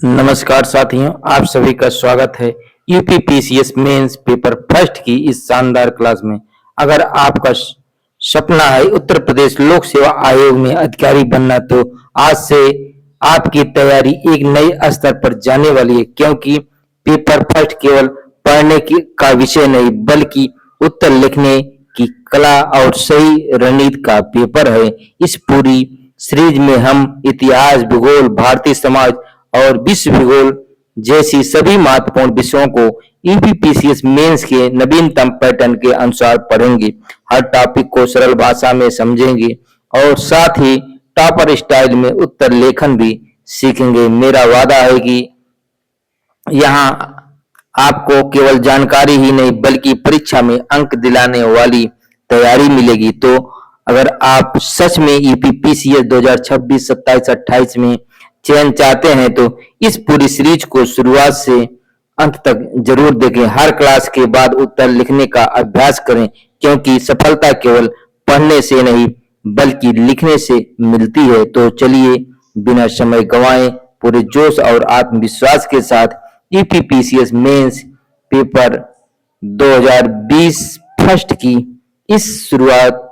नमस्कार साथियों, आप सभी का स्वागत है यूपीपीसीएस मेंस पेपर फर्स्ट की इस शानदार क्लास में। अगर आपका सपना है उत्तर प्रदेश लोक सेवा आयोग में अधिकारी बनना, तो आज से आपकी तैयारी एक नए स्तर पर जाने वाली है, क्योंकि पेपर फर्स्ट केवल पढ़ने की का विषय नहीं, बल्कि उत्तर लिखने की कला और सही रणनीति का पेपर है। इस पूरी सीरीज में हम इतिहास, भूगोल, भारतीय समाज और विश्व भूगोल जैसी सभी महत्वपूर्ण विषयों को यूपीपीसीएस मेंस के नवीनतम पैटर्न के अनुसार पढ़ेंगे। हर टॉपिक को सरल भाषा में समझेंगे और साथ ही टॉपर स्टाइल में उत्तर लेखन भी सीखेंगे। मेरा वादा है कि यहाँ आपको केवल जानकारी ही नहीं, बल्कि परीक्षा में अंक दिलाने वाली तैयारी मिलेगी। तो अगर आप सच में यूपीपीसीएस 2026, 27, 28 में चयन चाहते हैं, तो इस पूरी सीरीज को शुरुआत से अंत तक जरूर देखें। हर क्लास के बाद उत्तर लिखने का अभ्यास करें, क्योंकि सफलता केवल पढ़ने से नहीं, बल्कि लिखने से मिलती है। तो चलिए बिना समय गंवाए पूरे जोश और आत्मविश्वास के साथ यूपीपीसीएस मेंस पेपर 2020 फर्स्ट की इस शुरुआत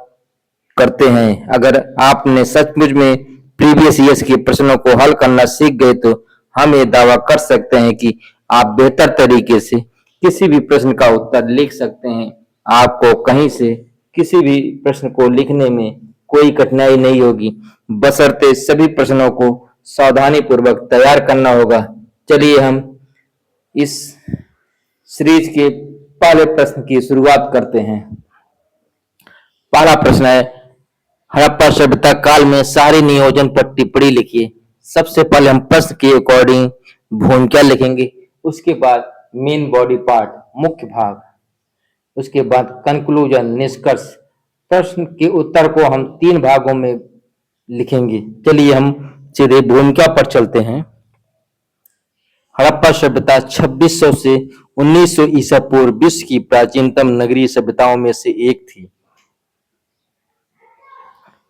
करते हैं। अगर आपने सचमुच में प्रीवियस ईयर्स के प्रश्नों को हल करना सीख गए, तो हम ये दावा कर सकते हैं कि आप बेहतर तरीके से किसी भी प्रश्न का उत्तर लिख सकते हैं। आपको कहीं से किसी भी प्रश्न को लिखने में कोई कठिनाई नहीं होगी, बशर्ते सभी प्रश्नों को सावधानी पूर्वक तैयार करना होगा। चलिए हम इस सीरीज के पहले प्रश्न की शुरुआत करते हैं। पहला प्रश्न है, हड़प्पा सभ्यता काल में शहरी नियोजन पर टिप्पणी लिखिए। सबसे पहले हम प्रश्न के अकॉर्डिंग भूमिका लिखेंगे, उसके बाद मेन बॉडी पार्ट मुख्य भाग, उसके बाद कंक्लूजन निष्कर्ष। प्रश्न के उत्तर को हम 3 भागों में लिखेंगे। चलिए हम सीधे भूमिका पर चलते हैं। हड़प्पा सभ्यता 2600 से 1900 ईसा पूर्व विश्व की प्राचीनतम नगरीय सभ्यताओं में से एक थी।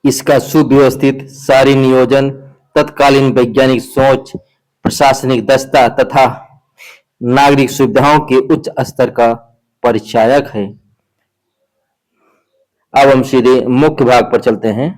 इसका सुव्यवस्थित शहरी नियोजन, तत्कालीन वैज्ञानिक सोच, प्रशासनिक दक्षता तथा नागरिक सुविधाओं के उच्च स्तर का परिचायक है। अब हम सीधे मुख्य भाग पर चलते हैं।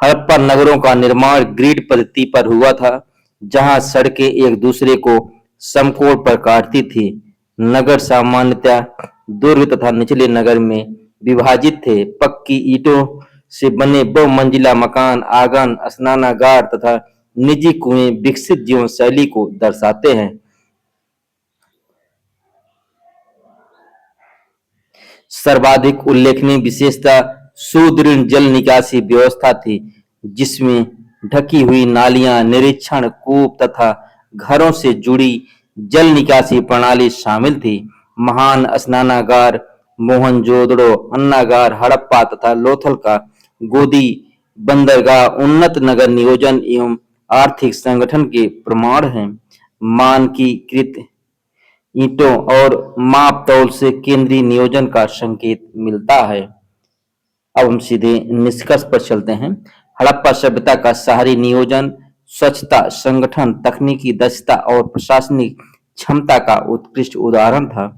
हड़प्पा नगरों का निर्माण ग्रिड पद्धति पर हुआ था, जहां सड़कें एक दूसरे को समकोण पर काटती थी। नगर सामान्यतः दुर्ग तथा निचले नगर में विभाजित थे। पक्की ईंटों से बने बहुमंजिला मकान, आंगन, स्नानागार तथा निजी कुएं विकसित जीवन शैली को दर्शाते हैं। सर्वाधिक उल्लेखनीय विशेषता सुदृढ़ जल निकासी व्यवस्था थी, जिसमें ढकी हुई नालियां, निरीक्षण कूप तथा घरों से जुड़ी जल निकासी प्रणाली शामिल थी। महान स्नानागार मोहनजोदड़ो, अन्नागार हड़प्पा तथा लोथल का गोदी बंदरगाह उन्नत नगर नियोजन एवं आर्थिक संगठन के प्रमाण हैं। मानकीकृत ईंटों और माप तौल से केंद्रीय नियोजन का संकेत मिलता है। अब हम सीधे निष्कर्ष पर चलते हैं। हड़प्पा सभ्यता का शहरी नियोजन स्वच्छता, संगठन, तकनीकी दक्षता और प्रशासनिक क्षमता का उत्कृष्ट उदाहरण था।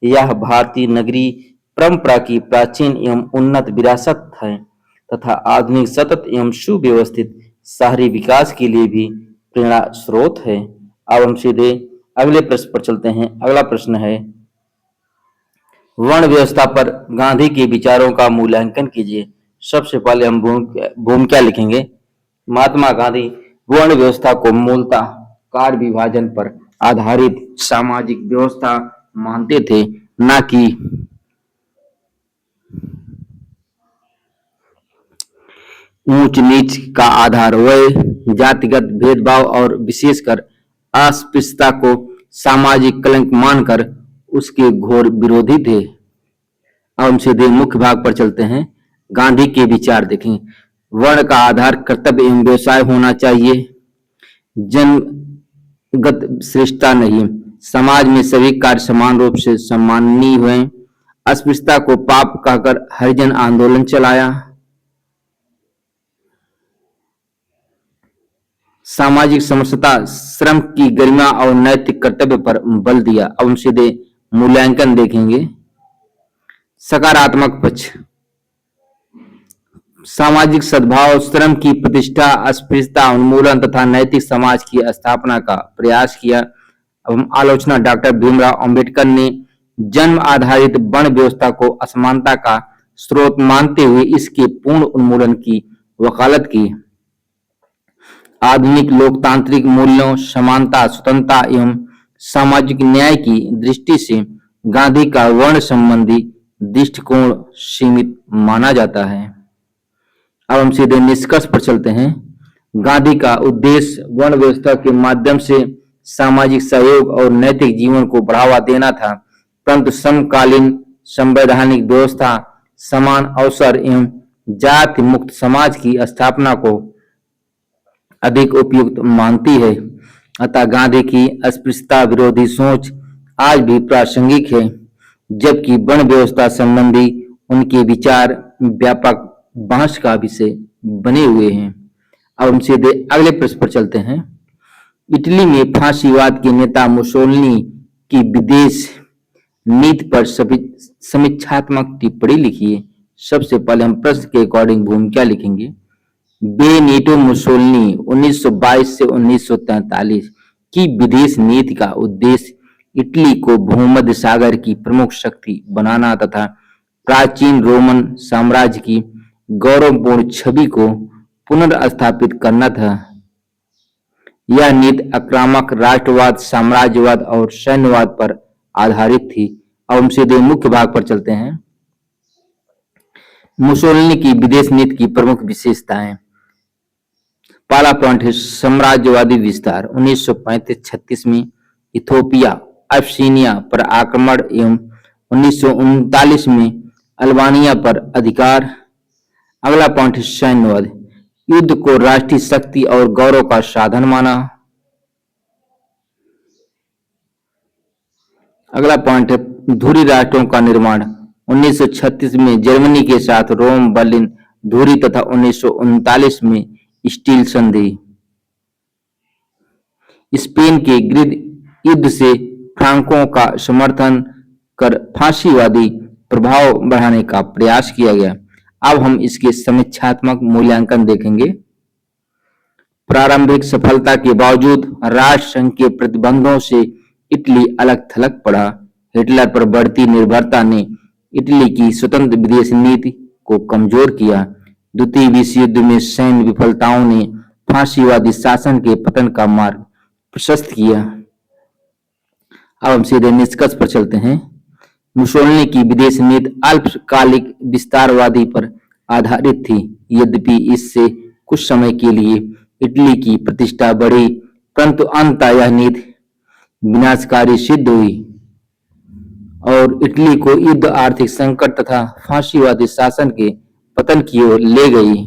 यह भारतीय नगरीय परंपरा की प्राचीन एवं उन्नत विरासत है तथा आधुनिक सतत एवं सुव्यवस्थित शहरी विकास के लिए भी प्रेरणा स्रोत है। अब हम सीधे अगले प्रश्न पर चलते हैं। अगला प्रश्न है, वर्ण व्यवस्था पर गांधी के विचारों का मूल्यांकन कीजिए। सबसे पहले हम भूमिका लिखेंगे। महात्मा गांधी वर्ण व्यवस्था को मूलतः कार्य विभाजन पर आधारित सामाजिक व्यवस्था मानते थे, न कि ऊंच नीच का आधार। वह जातिगत भेदभाव और विशेषकर अस्पृश्यता को सामाजिक कलंक मानकर उसके घोर विरोधी थे। अब हम सीधे मुख्य भाग पर चलते हैं। गांधी के विचार देखें। वर्ण का आधार कर्तव्य एवं व्यवसाय होना चाहिए, जन्मगत श्रेष्ठता नहीं। समाज में सभी कार्य समान रूप से सम्माननीय हुए। अस्पृश्यता को पाप कहकर हरिजन आंदोलन चलाया। सामाजिक समरसता, श्रम की गरिमा और नैतिक कर्तव्य पर बल दिया। अब हम सीधे मूल्यांकन देखेंगे। सकारात्मक पक्ष, सामाजिक सद्भाव, श्रम की प्रतिष्ठा, अस्पृश्यता उन्मूलन तथा नैतिक समाज की स्थापना का प्रयास किया। अब हम आलोचना, डॉक्टर भीमराव अंबेडकर ने जन्म आधारित वर्ण व्यवस्था को असमानता का स्रोत मानते हुए इसके पूर्ण उन्मूलन की वकालत की। आधुनिक लोकतांत्रिक मूल्यों, समानता, स्वतंत्रता एवं सामाजिक न्याय की दृष्टि से गांधी का वर्ण संबंधी दृष्टिकोण सीमित माना जाता है। अब हम सीधे निष्कर्ष पर चलते हैं। गांधी का उद्देश्य वर्ण व्यवस्था के माध्यम से सामाजिक सहयोग और नैतिक जीवन को बढ़ावा देना था, परंतु समकालीन संवैधानिक व्यवस्था समान अवसर एवं जाति मुक्त समाज की स्थापना को अधिक उपयुक्त मानती है। अतः गांधी की अस्पृश्यता विरोधी सोच आज भी प्रासंगिक है, जबकि वर्ण व्यवस्था संबंधी उनके विचार व्यापक बहस का विषय बने हुए हैं। अब हम सीधे अगले प्रश्न पर चलते हैं। इटली में फांसीवाद के नेता मुसोलिनी की विदेश नीति पर समीक्षात्मक टिप्पणी लिखिए। सबसे पहले हम प्रश्न के अकॉर्डिंग भूमिका लिखेंगे। बेनिटो मुसोलिनी 1922 से 1943 की विदेश नीति का उद्देश्य इटली को भूमध्य सागर की प्रमुख शक्ति बनाना तथा प्राचीन रोमन साम्राज्य की गौरवपूर्ण छवि को पुनर्स्थापित करना था। यह नीति आक्रामक राष्ट्रवाद, साम्राज्यवाद और सैन्यवाद पर आधारित थी। अब हम सीधे मुख्य भाग पर चलते हैं। मुसोलिनी की विदेश नीति की प्रमुख विशेषताएं। पहला पॉइंट है साम्राज्यवादी विस्तार। 1935-36 में इथोपिया, अब्सीनिया पर आक्रमण एवं 1939 में अल्बानिया पर अधिकार। अगला पॉइंट है सैन्यवाद, युद्ध को राष्ट्रीय शक्ति और गौरव का साधन माना। अगला पॉइंट है धुरी राष्ट्रों का निर्माण। 1936 में जर्मनी के साथ रोम, बर्लिन धुरी तथा 1939 में स्टील संधि। स्पेन के गृह युद्ध से फ्रांकों का समर्थन कर फांसीवादी प्रभाव बढ़ाने का प्रयास किया गया। अब हम इसके समीक्षात्मक मूल्यांकन देखेंगे। प्रारंभिक सफलता के बावजूद राष्ट्र संघ के प्रतिबंधों से इटली अलग थलग पड़ा। हिटलर पर बढ़ती निर्भरता ने इटली की स्वतंत्र विदेश नीति को कमजोर किया। द्वितीय विश्व युद्ध में सैन्य विफलताओं ने फांसीवादी शासन के पतन का मार्ग प्रशस्त किया। अब हम सीधे निष्कर्ष पर चलते हैं। मुसोलिनी की विदेश नीति अल्पकालिक विस्तारवादी पर आधारित थी। यद्यपि इससे कुछ समय के लिए इटली की प्रतिष्ठा बढ़ी, परंतु अंततः यह नीति विनाशकारी सिद्ध हुई और इटली को युद्ध, आर्थिक संकट तथा फांसीवादी शासन के पतन की ओर ले गई।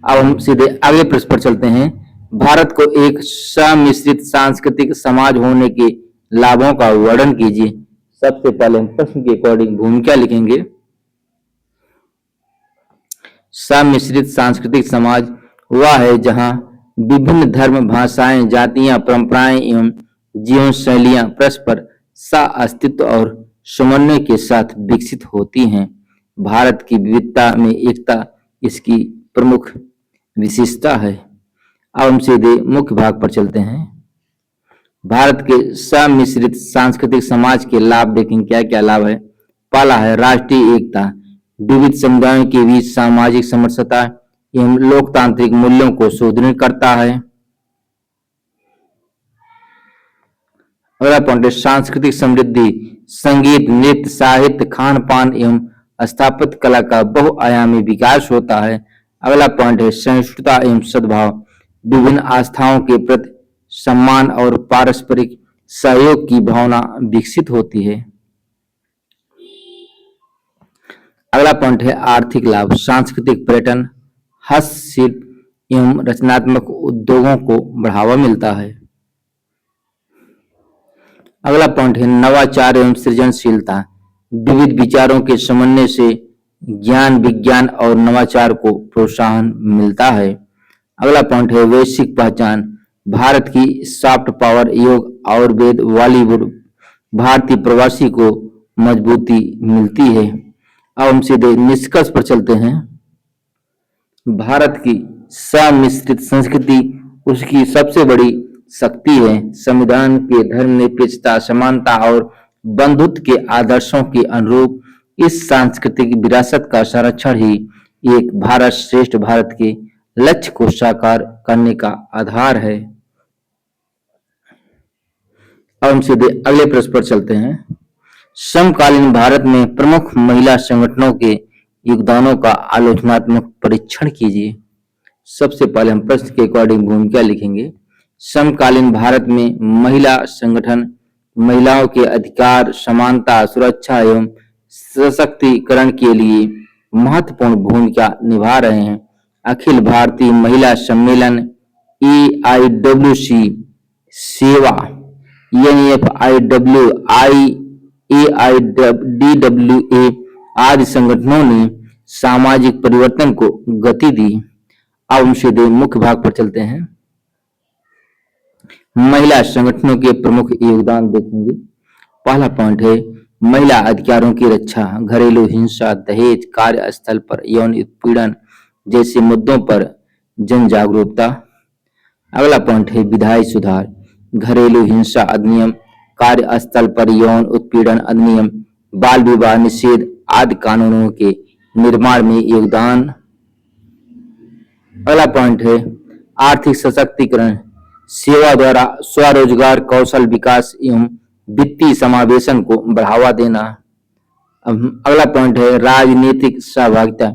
अब हम सीधे अगले प्रश्न पर चलते हैं। भारत को एक सम्मिश्रित सांस्कृतिक समाज होने के लाभों का वर्णन कीजिए। सबसे पहले हम प्रश्न के अकॉर्डिंग भूमिका लिखेंगे। सम्मिश्रित सांस्कृतिक समाज वह है जहां विभिन्न धर्म, भाषाएं, जातियां, परंपराएं एवं जीवन शैलियां परस्पर सह-अस्तित्व और समन्वय के साथ विकसित होती हैं। भारत की विविधता में एकता इसकी प्रमुख विशेषता है। अब हम सीधे मुख्य भाग पर चलते हैं। भारत के सम्मिश्रित सांस्कृतिक समाज के लाभ देखें, क्या क्या लाभ है। पहला है राष्ट्रीय एकता, विविध समुदायों के बीच सामाजिक समरसता एवं लोकतांत्रिक मूल्यों को सुदृढ़ करता है। अगला पॉइंट है सांस्कृतिक समृद्धि, संगीत, नृत्य, साहित्य, खान पान एवं स्थापत्य कला का बहुआयामी विकास होता है। अगला पॉइंट है सहिष्णुता एवं सद्भाव, विभिन्न आस्थाओं के प्रति सम्मान और पारस्परिक सहयोग की भावना विकसित होती है। अगला पॉइंट है आर्थिक लाभ, सांस्कृतिक पर्यटन, हस्तशिल्प एवं रचनात्मक उद्योगों को बढ़ावा मिलता है। अगला पॉइंट है नवाचार एवं सृजनशीलता, विविध विचारों के समन्वय से ज्ञान, विज्ञान और नवाचार को प्रोत्साहन मिलता है। अगला पॉइंट है वैश्विक पहचान। भारत की सॉफ्ट पावर, योग, आयुर्वेद, बॉलीवुड भारतीय प्रवासी को मजबूती मिलती है। अब हम सीधे निष्कर्ष पर चलते हैं। भारत की सम्मिश्रित संस्कृति उसकी सबसे बड़ी शक्ति है। संविधान के धर्मनिरपेक्षता, समानता और बंधुत्व के आदर्शों के अनुरूप इस सांस्कृतिक विरासत का संरक्षण ही एक भारत श्रेष्ठ भारत के लक्ष्य को साकार करने का आधार है। अब हम सीधे अगले प्रश्न पर चलते हैं। समकालीन भारत में प्रमुख महिला संगठनों के योगदानों का आलोचनात्मक परीक्षण कीजिए। सबसे पहले हम प्रश्न के अकॉर्डिंग भूमिका लिखेंगे। समकालीन भारत में महिला संगठन महिलाओं के अधिकार, समानता, सुरक्षा एवं सशक्तिकरण के लिए महत्वपूर्ण भूमिका निभा रहे हैं। अखिल भारतीय महिला सम्मेलन, AIWC, सेवा, NFIW, AIDWA आदि संगठनों ने सामाजिक परिवर्तन को गति दी। अब हम सीधे मुख्य भाग पर चलते हैं। महिला संगठनों के प्रमुख योगदान देखेंगे। पहला पॉइंट है महिला अधिकारों की रक्षा, घरेलू हिंसा, दहेज, कार्यस्थल पर यौन उत्पीड़न जैसे मुद्दों पर जन जागरूकता। अगला पॉइंट है विधायी सुधार, घरेलू हिंसा अधिनियम, कार्यस्थल पर यौन उत्पीड़न अधिनियम, बाल विवाह निषेध आदि कानूनों के निर्माण में योगदान। अगला पॉइंट है आर्थिक सशक्तिकरण, सेवा द्वारा स्वरोजगार, कौशल विकास एवं वित्तीय समावेशन को बढ़ावा देना। अगला पॉइंट है राजनीतिक सहभागिता,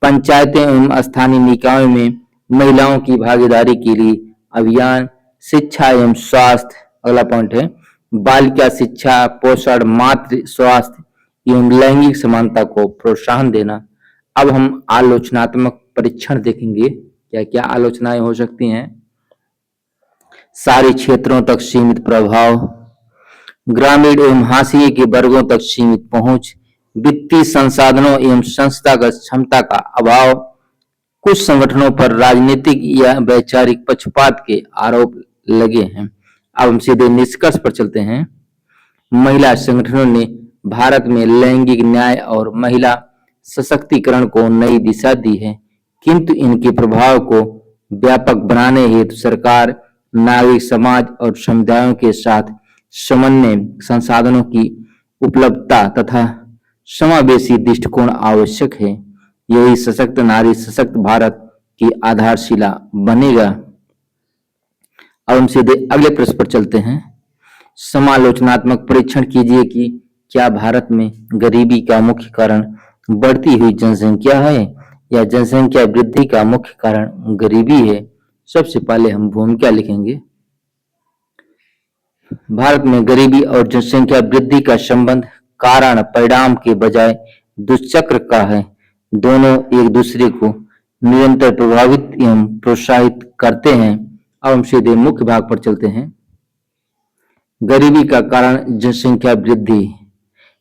पंचायतें एवं स्थानीय निकायों में महिलाओं की भागीदारी के लिए अभियान, शिक्षा एवं स्वास्थ्य। अगला पॉइंट है बालिका शिक्षा, पोषण, मातृ स्वास्थ्य एवं लैंगिक समानता को प्रोत्साहन देना। अब हम आलोचनात्मक परीक्षण देखेंगे, क्या क्या आलोचनाएं हो सकती हैं। सारे क्षेत्रों तक सीमित प्रभाव, ग्रामीण एवं हाशिए के वर्गों तक सीमित पहुंच, वित्तीय संसाधनों एवं संस्थागत क्षमता का अभाव, कुछ संगठनों पर राजनीतिक या वैचारिक पक्षपात के आरोप लगे हैं। अब हम सीधे निष्कर्ष पर चलते हैं। महिला संगठनों ने भारत में लैंगिक न्याय और महिला सशक्तिकरण को नई दिशा दी है, किंतु इनके प्रभाव को व्यापक बनाने हेतु सरकार, नागरिक समाज और समुदायों के साथ समन्वय, संसाधनों की उपलब्धता तथा समावेशी दृष्टिकोण आवश्यक है। यही सशक्त नारी सशक्त भारत की आधारशिला बनेगा। अब हम सीधे अगले प्रश्न पर चलते हैं। समालोचनात्मक परीक्षण कीजिए कि क्या भारत में गरीबी का मुख्य कारण बढ़ती हुई जनसंख्या है या जनसंख्या वृद्धि का मुख्य कारण गरीबी है। सबसे पहले हम भूमिका लिखेंगे। भारत में गरीबी और जनसंख्या वृद्धि का संबंध कारण परिणाम के बजाय दुष्चक्र का है। दोनों एक दूसरे को निरंतर प्रभावित एवं प्रोत्साहित करते हैं। अब हम सीधे मुख्य भाग पर चलते हैं। गरीबी का कारण जनसंख्या वृद्धि,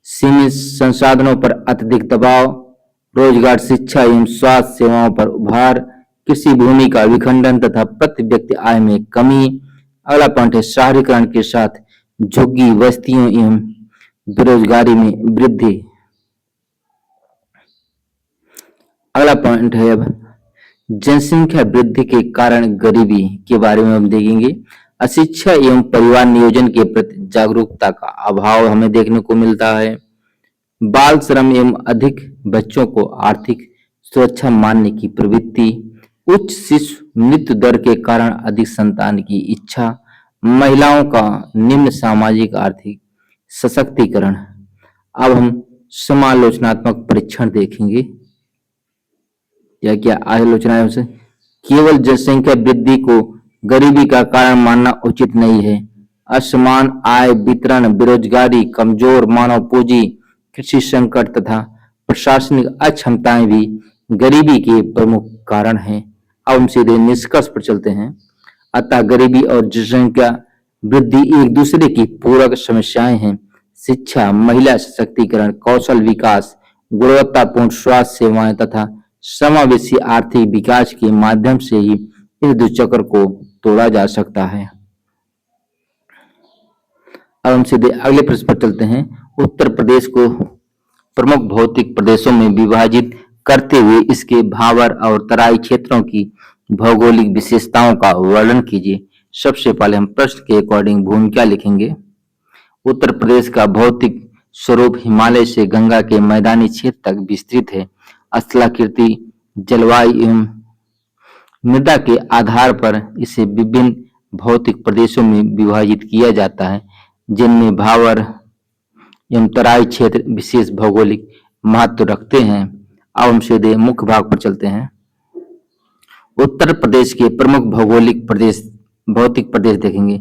सीमित संसाधनों पर अत्यधिक दबाव, रोजगार, शिक्षा एवं स्वास्थ्य सेवाओं पर भार, कृषि भूमि का विखंडन तथा प्रति व्यक्ति आय में कमी। अगला पॉइंट है शहरीकरण के साथ झुग्गी बस्तियों एवं बेरोजगारी में वृद्धि। अगला पॉइंट है अब जनसंख्या वृद्धि के कारण गरीबी के बारे में हम देखेंगे। अशिक्षा एवं परिवार नियोजन के प्रति जागरूकता का अभाव हमें देखने को मिलता है। बाल श्रम एवं अधिक बच्चों को आर्थिक सुरक्षा मानने की प्रवृत्ति, उच्च शिशु मृत्यु दर के कारण अधिक संतान की इच्छा, महिलाओं का निम्न सामाजिक आर्थिक सशक्तिकरण। अब हम समालोचनात्मक परीक्षण देखेंगे। क्या क्या आलोचनाएं से केवल जनसंख्या वृद्धि को गरीबी का कारण मानना उचित नहीं है। असमान आय वितरण, बेरोजगारी, कमजोर मानव पूंजी, कृषि संकट तथा प्रशासनिक अक्षमताएं भी गरीबी के प्रमुख कारण हैं। अब हम सीधे निष्कर्ष पर चलते हैं। अतः गरीबी और जनसंख्या वृद्धि एक दूसरे की पूरक समस्याएं हैं। शिक्षा, महिला सशक्तिकरण, कौशल विकास, गुणवत्तापूर्ण स्वास्थ्य सेवाएं तथा समावेशी आर्थिक विकास के माध्यम से ही इस दुचक्र को तोड़ा जा सकता है। अब हम सीधे अगले प्रश्न पर चलते हैं। उत्तर प्रदेश को प्रमुख भौतिक प्रदेशों में विभाजित करते हुए इसके भावर और तराई क्षेत्रों की भौगोलिक विशेषताओं का वर्णन कीजिए। सबसे पहले हम प्रश्न के अकॉर्डिंग भूमिका लिखेंगे। उत्तर प्रदेश का भौतिक स्वरूप हिमालय से गंगा के मैदानी क्षेत्र तक विस्तृत है। स्थलाकृति, जलवायु एवं मृदा के आधार पर इसे विभिन्न भौतिक प्रदेशों में विभाजित किया जाता है, जिनमें भावर एवं तराई क्षेत्र विशेष भौगोलिक महत्व रखते हैं। अब हम सीधे मुख्य भाग पर चलते हैं। उत्तर प्रदेश के प्रमुख भौतिक प्रदेश देखेंगे।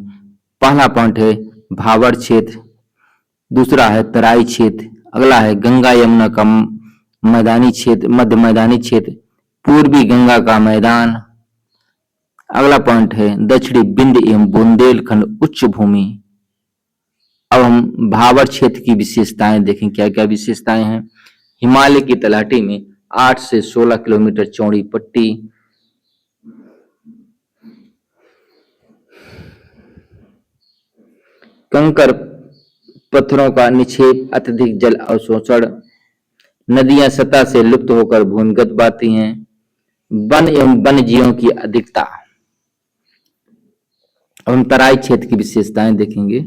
पहला पॉइंट है भावर क्षेत्र, दूसरा है तराई क्षेत्र, अगला है गंगा यमुना का मैदानी क्षेत्र, मध्य मैदानी क्षेत्र, पूर्वी गंगा का मैदान, अगला पॉइंट है दक्षिणी विंध्य एवं बुंदेलखंड उच्च भूमि। अब हम भावर क्षेत्र की विशेषताएं देखें, क्या क्या विशेषताएं हैं। हिमालय की तलहटी में 8 से 16 किलोमीटर चौड़ी पट्टी, कंकर पत्थरों का निक्षेप, अत्यधिक जल अवशोषण, नदियां सतह से लुप्त होकर भूमिगत बहती हैं, वन एवं वन्य जीवों की अधिकता। अब हम तराई क्षेत्र की विशेषताएं देखेंगे।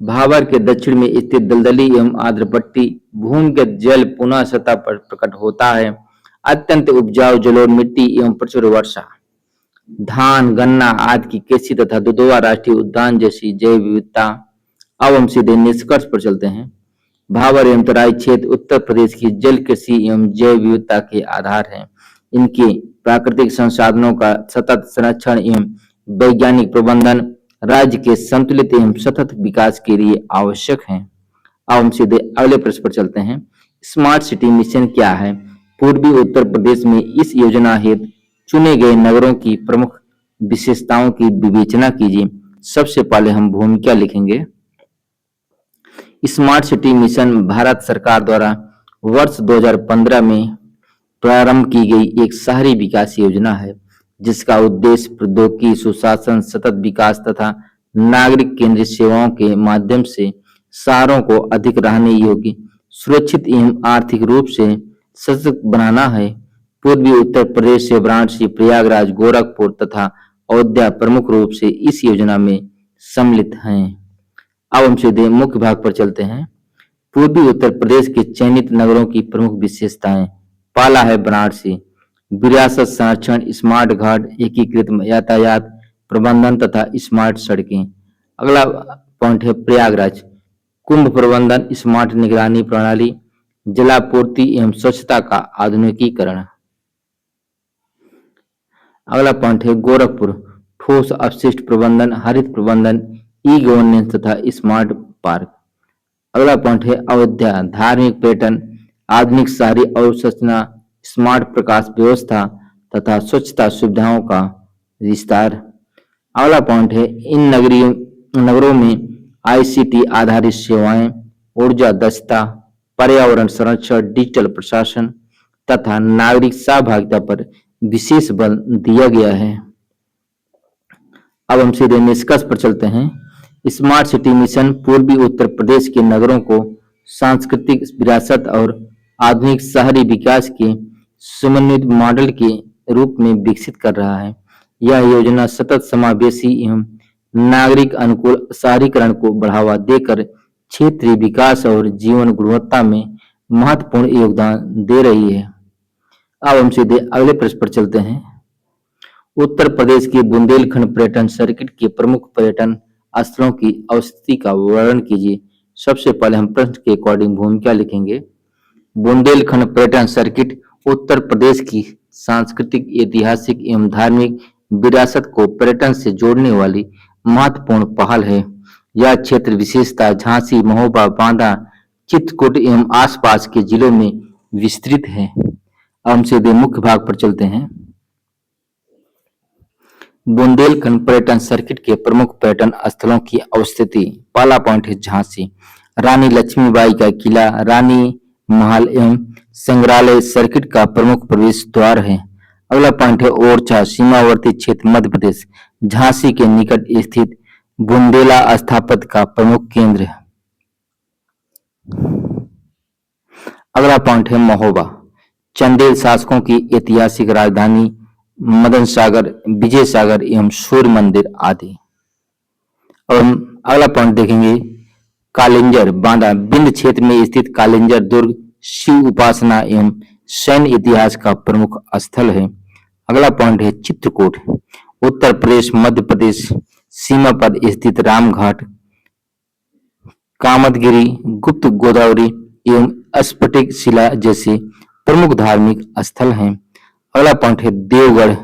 भावर के दक्षिण में स्थित दलदली एवं आर्द्र पट्टी, भूमिगत जल पुनः सतह पर प्रकट होता है, अत्यंत उपजाऊ जलोढ़ मिट्टी एवं प्रचुर वर्षा, धान, गन्ना आदि की कृषि तथा दुधवा राष्ट्रीय उद्यान जैसी जैव विविधता। अब हम सीधे निष्कर्ष पर चलते हैं। भावर एवं तराई क्षेत्र उत्तर प्रदेश की जल कृषि एवं जैव विविधता के आधार हैं। इनके प्राकृतिक संसाधनों का सतत संरक्षण एवं वैज्ञानिक प्रबंधन राज्य के संतुलित एवं सतत विकास के लिए आवश्यक है। अब हम सीधे अगले प्रश्न पर चलते हैं। स्मार्ट सिटी मिशन क्या है? पूर्वी उत्तर प्रदेश में इस योजना हेतु चुने गए नगरों की प्रमुख विशेषताओं की विवेचना कीजिए। सबसे पहले हम भूमिका लिखेंगे। स्मार्ट सिटी मिशन भारत सरकार द्वारा वर्ष 2015 में प्रारंभ की गई एक शहरी विकास योजना है, जिसका उद्देश्य प्रौद्योगिकी, सुशासन, सतत विकास तथा नागरिक केंद्रित सेवाओं के माध्यम से शहरों को अधिक रहने योग्य, सुरक्षित एवं आर्थिक रूप से सशक्त बनाना है। पूर्वी उत्तर प्रदेश से वाराणसी, प्रयागराज, गोरखपुर तथा अयोध्या प्रमुख रूप से इस योजना में सम्मिलित हैं। अब हम सीधे मुख्य भाग पर चलते हैं। पूर्वी उत्तर प्रदेश के चयनित नगरों की प्रमुख विशेषताएं। पहला है वाराणसी, विरासत संरक्षण, स्मार्ट घाट, एकीकृत यातायात प्रबंधन तथा स्मार्ट सड़कें। अगला पॉइंट है प्रयागराज, कुंभ प्रबंधन, स्मार्ट निगरानी प्रणाली, जलापूर्ति एवं स्वच्छता का आधुनिकीकरण। अगला पॉइंट है गोरखपुर, ठोस अपशिष्ट प्रबंधन, हरित प्रबंधन, ई गवर्नेंस तथा स्मार्ट पार्क। अगला पॉइंट है अयोध्या, धार्मिक पर्यटन, आधुनिक शहरी अवसंरचना, स्मार्ट प्रकाश व्यवस्था तथा स्वच्छता सुविधाओं का विस्तार। अगला पॉइंट है इन नगरों में आईसीटी आधारित सेवाएं, ऊर्जा दक्षता, पर्यावरण संरक्षण, डिजिटल प्रशासन तथा नागरिक सहभागिता पर विशेष बल दिया गया है। अब हम सीधे निष्कर्ष पर चलते हैं। स्मार्ट सिटी मिशन पूर्वी उत्तर प्रदेश के नगरों को सांस्कृतिक विरासत और आधुनिक शहरी विकास के समन्वित मॉडल के रूप में विकसित कर रहा है। यह योजना सतत समावेशी एवं नागरिक अनुकूल शहरीकरण को बढ़ावा देकर क्षेत्रीय विकास और जीवन गुणवत्ता में महत्वपूर्ण योगदान दे रही है। अब हम सीधे अगले प्रश्न पर चलते हैं। उत्तर प्रदेश के बुंदेलखंड पर्यटन सर्किट के प्रमुख पर्यटन स्थलों की अवस्थिति का वर्णन कीजिए। सबसे पहले हम प्रश्न के अकॉर्डिंग भूमिका लिखेंगे। बुंदेलखंड पर्यटन सर्किट उत्तर प्रदेश की सांस्कृतिक, ऐतिहासिक एवं धार्मिक विरासत को पर्यटन से जोड़ने वाली महत्वपूर्ण पहल है। यह क्षेत्र विशेषता झांसी, महोबा, बांदा, चित्रकूट एवं आसपास के जिलों में विस्तृत है। अब हम सीधे मुख्य भाग पर चलते हैं। बुंदेलखंड पर्यटन सर्किट के प्रमुख पर्यटन स्थलों की अवस्थिति। पहला पॉइंट है झांसी, रानी लक्ष्मीबाई का किला, रानी महल एवं संग्रहालय सर्किट का प्रमुख प्रवेश द्वार है। अगला पॉइंट है ओरछा, सीमावर्ती क्षेत्र मध्य प्रदेश, झांसी के निकट स्थित बुंदेला स्थापत्य का प्रमुख केंद्र है। अगला पॉइंट है महोबा, चंदेल शासकों की ऐतिहासिक राजधानी, मदन सागर, विजय सागर एवं सूर्य मंदिर आदि। और अगला पॉइंट देखेंगे कालिंजर बांदा, बिंद क्षेत्र में स्थित कालिंजर दुर्ग शिव उपासना एवं सैन्य इतिहास का प्रमुख स्थल है। अगला पॉइंट है चित्रकूट, उत्तर प्रदेश मध्य प्रदेश सीमा पर स्थित रामघाट, कामदगिरी, गुप्त गोदावरी एवं स्फटिक शिला जैसे प्रमुख धार्मिक स्थल हैं। अगला पॉइंट है देवगढ़,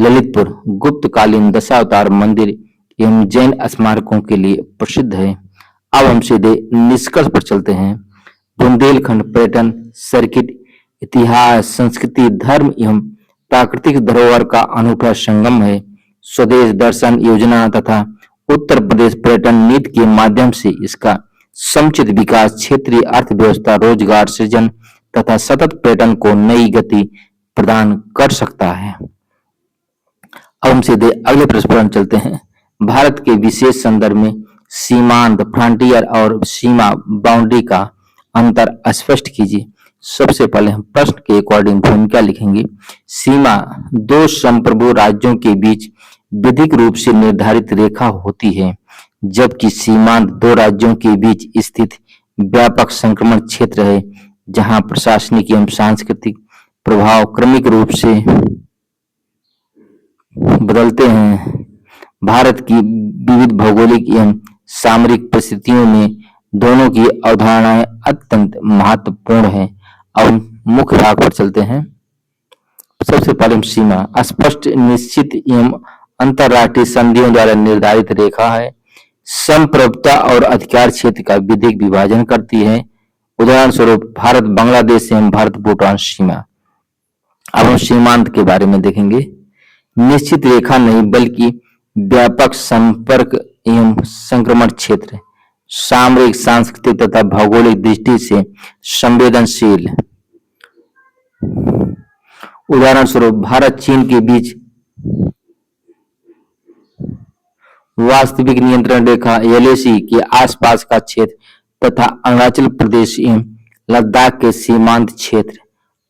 ललितपुर, गुप्तकालीन दशावतार मंदिर एवं जैन स्मारकों के लिए प्रसिद्ध है। अब हम सीधे निष्कर्ष पर चलते हैं। बुंदेलखंड पर्यटन सर्किट इतिहास, संस्कृति, धर्म एवं प्राकृतिक धरोहर का अनूठा संगम है। स्वदेश दर्शन योजना तथा उत्तर प्रदेश पर्यटन नीति के माध्यम से इसका समुचित विकास क्षेत्रीय अर्थव्यवस्था, रोजगार सृजन तथा सतत पर्यटन को नई गति प्रदान कर सकता है। अब हम सीधे अगले प्रश्न पर चलते हैं। भारत के विशेष संदर्भ में सीमांत, फ्रंटियर और सीमा बाउंड्री का अंतर स्पष्ट कीजिए। सबसे पहले हम प्रश्न के अकॉर्डिंग भूमिका लिखेंगे। सीमा दो संप्रभु राज्यों के बीच विधिक रूप से निर्धारित रेखा होती है, जबकि सीमांत दो राज्यों के बीच स्थित व्यापक संक्रमण क्षेत्र है, जहां प्रशासनिक एवं सांस्कृतिक प्रभाव क्रमिक रूप से बदलते हैं। भारत की विविध भौगोलिक एवं सामरिक परिस्थितियों में दोनों की अवधारणाएं अत्यंत महत्वपूर्ण हैं। अब मुख्य भाग पर चलते हैं। सबसे पहले सीमा स्पष्ट, निश्चित एवं अंतरराष्ट्रीय संधियों द्वारा निर्धारित रेखा है। संप्रभुता और अधिकार क्षेत्र का विधिक विभाजन करती है। उदाहरण स्वरूप भारत बांग्लादेश एवं भारत भूटान सीमा। अब हम सीमांत के बारे में देखेंगे। निश्चित रेखा नहीं बल्कि व्यापक संपर्क एवं संक्रमण क्षेत्र, सामरिक, सांस्कृतिक तथा भौगोलिक दृष्टि से संवेदनशील। उदाहरण स्वरूप भारत चीन के बीच वास्तविक नियंत्रण रेखा एलएसी के आसपास का क्षेत्र तथा अरुणाचल प्रदेश एवं लद्दाख के सीमांत क्षेत्र।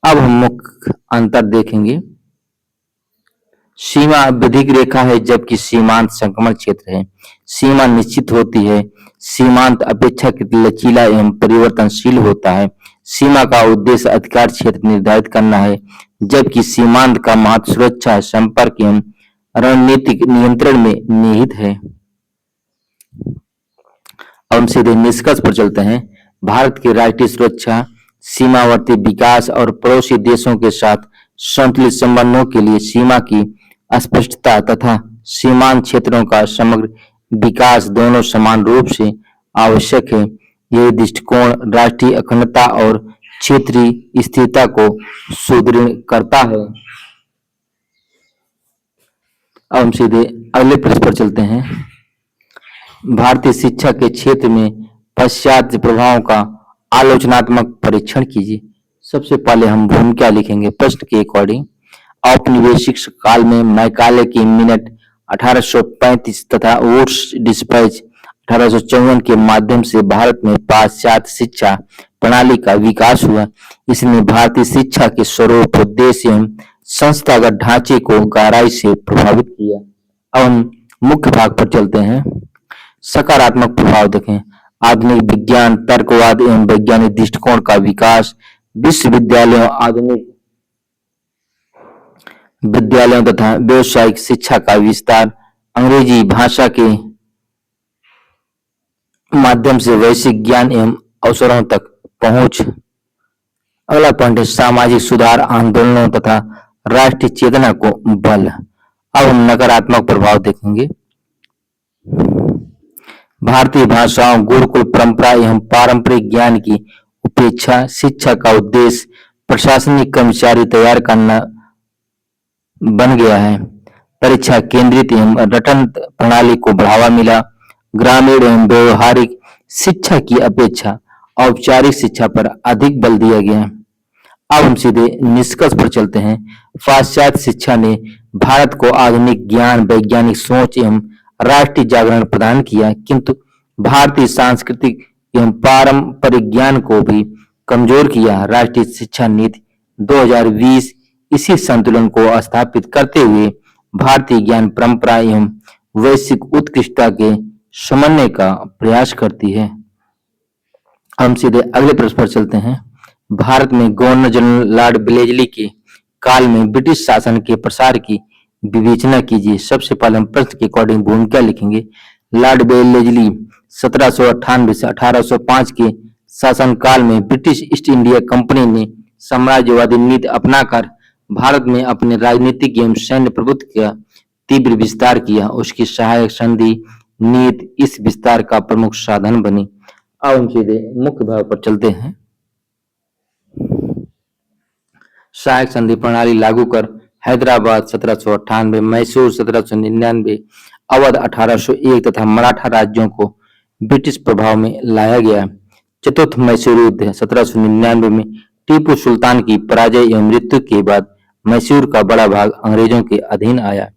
अब हम मुख्य अंतर देखेंगे। सीमा विधिक रेखा है, जबकि सीमांत संक्रमण क्षेत्र है। सीमा निश्चित होती है, सीमांत अपेक्षाकृत लचीला एवं परिवर्तनशील होता है। सीमा का उद्देश्य अधिकार क्षेत्र निर्धारित करना है, जबकि सीमांत का महत्व सुरक्षा, संपर्क एवं रणनीतिक नियंत्रण में निहित है। अब हम सीधे निष्कर्ष पर चलते हैं। भारत की राष्ट्रीय सुरक्षा, सीमावर्ती विकास और पड़ोसी देशों के साथ संतुलित संबंधों के लिए सीमा की स्पष्टता तथा सीमांत क्षेत्रों का समग्र विकास दोनों समान रूप से आवश्यक है। यह दृष्टिकोण राष्ट्रीय अखंडता और क्षेत्रीय स्थिरता को सुदृढ़ करता है। अब हम सीधे अगले प्रश्न पर चलते हैं। भारतीय शिक्षा के क्षेत्र में पाश्चात्य प्रभावों का आलोचनात्मक परीक्षण कीजिए। सबसे पहले हम भूमिका लिखेंगे प्रश्न के अकॉर्डिंग। औपनिवेशिक काल में मैकाले की मिनट 1835 तथा वुड्स डिस्पैच 1854 के माध्यम से भारत में पाश्चात्य शिक्षा प्रणाली का विकास हुआ। इसने भारतीय शिक्षा के स्वरूप, उद्देश्य एवं संस्थागत ढांचे को गहराई से प्रभावित किया। अब हम मुख्य भाग पर चलते हैं। सकारात्मक प्रभाव देखें। आधुनिक विज्ञान, तर्कवाद एवं वैज्ञानिक दृष्टिकोण का विकास, विश्वविद्यालयों, आधुनिक विद्यालयों तथा व्यावसायिक शिक्षा का विस्तार, अंग्रेजी भाषा के माध्यम से वैश्विक ज्ञान एवं अवसरों तक पहुंच। अगला पॉइंट है सामाजिक सुधार, आंदोलनों तथा राष्ट्रीय चेतना को बल। अब हम नकारात्मक प्रभाव देखेंगे। भारतीय भाषाओं, गुरुकुल परंपरा एवं पारंपरिक ज्ञान की उपेक्षा। शिक्षा का उद्देश्य प्रशासनिक कर्मचारी तैयार करना बन गया है। परीक्षा केंद्रित एवं रटन प्रणाली को बढ़ावा मिला। ग्रामीण एवं व्यवहारिक शिक्षा की अपेक्षा औपचारिक शिक्षा पर अधिक बल दिया गया। अब हम सीधे निष्कर्ष पर चलते हैं। पाश्चात्य शिक्षा ने भारत को आधुनिक ज्ञान, वैज्ञानिक सोच एवं राष्ट्रीय जागरण प्रदान किया, किंतु भारतीय सांस्कृतिक एवं पारंपरिक ज्ञान को भी कमजोर किया। राष्ट्रीय शिक्षा नीति 2020 इसी संतुलन को स्थापित करते हुए भारतीय ज्ञान परंपरा एवं वैश्विक उत्कृष्टता के समन्वय का प्रयास करती है। हम सीधे अगले प्रश्न पर चलते हैं। भारत में गवर्नर जनरल लॉर्ड वेलेस्ली के काल में ब्रिटिश शासन के प्रसार की विवेचना कीजिए। सबसे पहले हम प्रश्न के अकॉर्डिंग भूमिका लिखेंगे। लॉर्ड वेलेस्ली 1798 से 1805 के शासनकाल में ब्रिटिश ईस्ट इंडिया कंपनी ने साम्राज्यवादी नीति अपनाकर भारत में अपने राजनीतिक एवं सैन्य प्रभुत्व का तीव्र विस्तार किया। उसकी सहायक संधि नीति इस विस्तार का प्रमुख साधन बनी। अब हम सीधे मुख्य भाग पर चलते हैं। सहायक संधि प्रणाली लागू कर हैदराबाद 1798, मैसूर 1799, अवध 1801 तथा मराठा राज्यों को ब्रिटिश प्रभाव में लाया गया। चतुर्थ मैसूर युद्ध 1799 में टीपू सुल्तान की पराजय एवं मृत्यु के बाद मैसूर का बड़ा भाग अंग्रेजों के अधीन आया।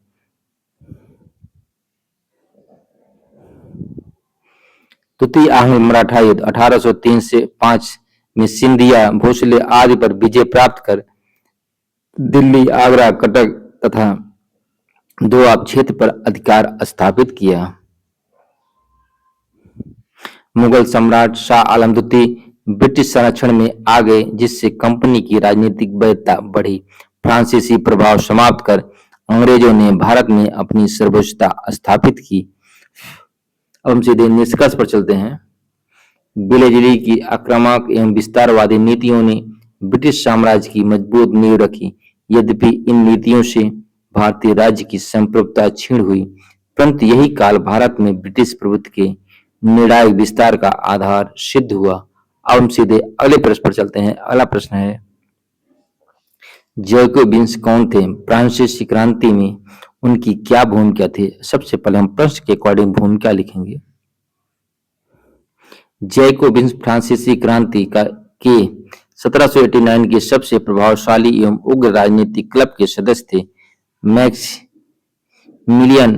तृतीय आंग्ल मराठा युद्ध 1803 से 5 में सिंधिया, भोसले आदि पर विजय प्राप्त कर दिल्ली, आगरा, कटक तथा दोआब क्षेत्र पर अधिकार स्थापित किया। मुगल सम्राट शाह आलम द्वितीय ब्रिटिश संरक्षण में आ गए, जिससे कंपनी की राजनीतिक वैधता बढ़ी। फ्रांसीसी प्रभाव समाप्त कर अंग्रेजों ने भारत में अपनी सर्वोच्चता स्थापित की। अब हम सीधे निष्कर्ष पर चलते हैं। वेलेस्ली की आक्रामक एवं विस्तारवादी नीतियों ने ब्रिटिश साम्राज्य की मजबूत नींव रखी। यद्यपि इन नीतियों से भारतीय राज्य की संप्रभुता क्षीण हुई, परंतु यही काल भारत में ब्रिटिश प्रभुत्व के निर्णायक विस्तार का आधार सिद्ध हुआ। अब हम सीधे अगले प्रश्न पर चलते हैं। अगला प्रश्न है, जैकोबिन्स कौन थे? फ्रांसीसी क्रांति में उनकी क्या भूमिका थी? सबसे पहले हम प्रश्न के अकॉर्डिंग भूमिका लिखेंगे। जैकोबिन्स फ्रांसीसी क्रांति के 1789 के सबसे प्रभावशाली एवं उग्र राजनीतिक क्लब के सदस्य थे। मैक्सिमिलियन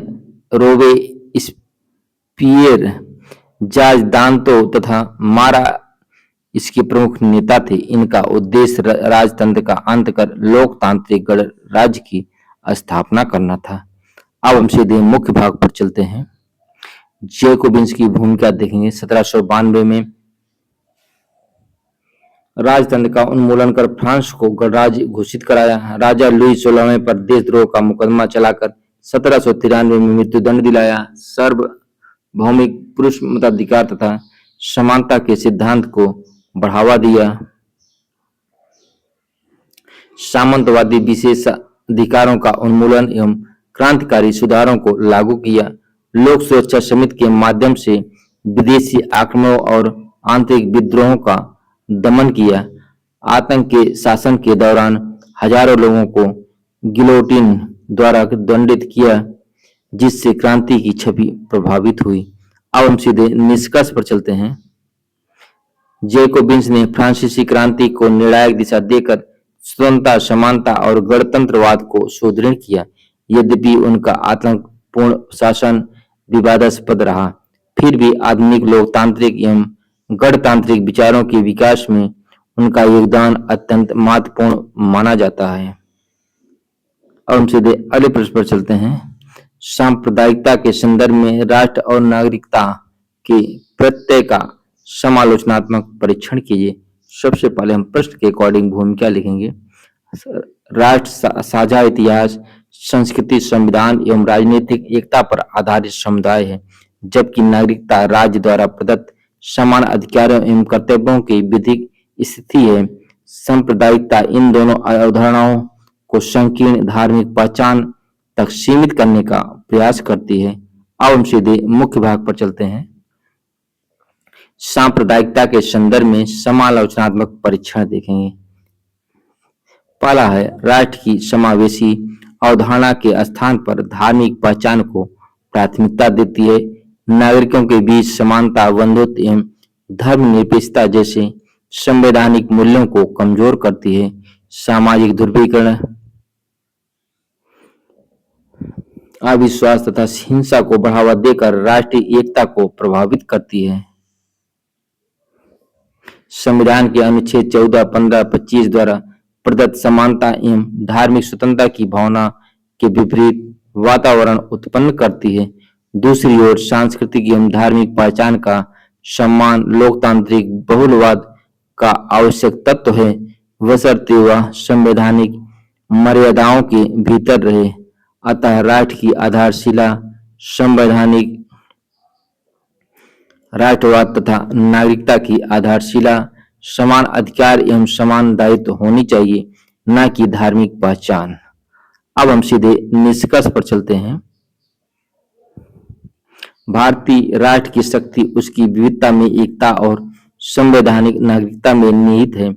रोबेस्पियर, जॉर्ज दांतो तथा मारा इसके प्रमुख नेता थे। इनका उद्देश्य राजतंत्र का अंत कर लोकतांत्रिक गणराज्य की स्थापना करना था। अब हम सीधे मुख्य भाग पर चलते हैं। जैकोबिन्स की भूमिका देखेंगे। 1792 में राजतंत्र का उन्मूलन कर फ्रांस को गणराज्य घोषित कराया। राजा लुई 16वें पर देशद्रोह का मुकदमा चलाकर 1793 में मृत्युदंड दिलाया। सार्वभौमिक पुरुष मताधिकार तथा समानता के सिद्धांत को बढ़ावा दिया। सामंतवादी विशेषाधिकारों का उन्मूलन एवं क्रांतिकारी सुधारों को लागू किया। लोक सुरक्षा समिति के माध्यम से विदेशी आक्रमणों और आंतरिक विद्रोहों का दमन किया। आतंक के शासन के दौरान हजारों लोगों को गिलोटिन द्वारा दंडित किया, जिससे क्रांति की छवि प्रभावित हुई। अब हम सीधे निष्कर्ष पर चलते हैं। जैकोबिन्स ने फ्रांसीसी क्रांति को निर्णायक दिशा देकर स्वतंत्रता, समानता और गणतंत्रवाद को सुदृढ़ किया। यद्यपि उनका आतंकपूर्ण शासन विवादास्पद रहा, फिर भी आधुनिक लोकतांत्रिक एवं गणतांत्रिक विचारों के विकास में उनका योगदान अत्यंत महत्वपूर्ण माना जाता है। अब हम सीधे अगले प्रश्न पर चलते हैं। सांप्रदायिकता के संदर्भ में राष्ट्र और नागरिकता के प्रत्यय का समालोचनात्मक परीक्षण कीजिए। सबसे पहले हम प्रश्न के अकॉर्डिंग भूमिका लिखेंगे। राष्ट्र साझा इतिहास, संस्कृति, संविधान एवं राजनीतिक एकता पर आधारित समुदाय है, जबकि नागरिकता राज्य द्वारा प्रदत्त समान अधिकारों एवं कर्तव्यों की विधिक स्थिति है। सांप्रदायिकता इन दोनों अवधारणाओं को संकीर्ण धार्मिक पहचान तक सीमित करने का प्रयास करती है। अब हम सीधे मुख्य भाग पर चलते हैं। सांप्रदायिकता के संदर्भ में समालोचनात्मक परीक्षण देखेंगे। पहला है, राष्ट्र की समावेशी अवधारणा के स्थान पर धार्मिक पहचान को प्राथमिकता देती है। नागरिकों के बीच समानता, बंधुत्व एवं धर्मनिरपेक्षता जैसे संवैधानिक मूल्यों को कमजोर करती है। सामाजिक ध्रुवीकरण, अविश्वास तथा हिंसा को बढ़ावा देकर राष्ट्रीय एकता को प्रभावित करती है। संविधान के अनुच्छेद 14, 15, 25 द्वारा प्रदत्त समानता एवं धार्मिक स्वतंत्रता की भावना के विपरीत वातावरण उत्पन्न करती है। दूसरी ओर सांस्कृतिक एवं धार्मिक पहचान का सम्मान लोकतांत्रिक बहुलवाद का आवश्यक तत्व है, बशर्ते वह संवैधानिक मर्यादाओं के भीतर रहे। अतः राष्ट्र की आधारशिला संवैधानिक राष्ट्रवाद तथा नागरिकता की आधारशिला समान अधिकार एवं समान दायित्व होनी चाहिए, न कि धार्मिक पहचान। अब हम सीधे निष्कर्ष पर चलते हैं। भारतीय राष्ट्र की शक्ति उसकी विविधता में एकता और संवैधानिक नागरिकता में निहित है।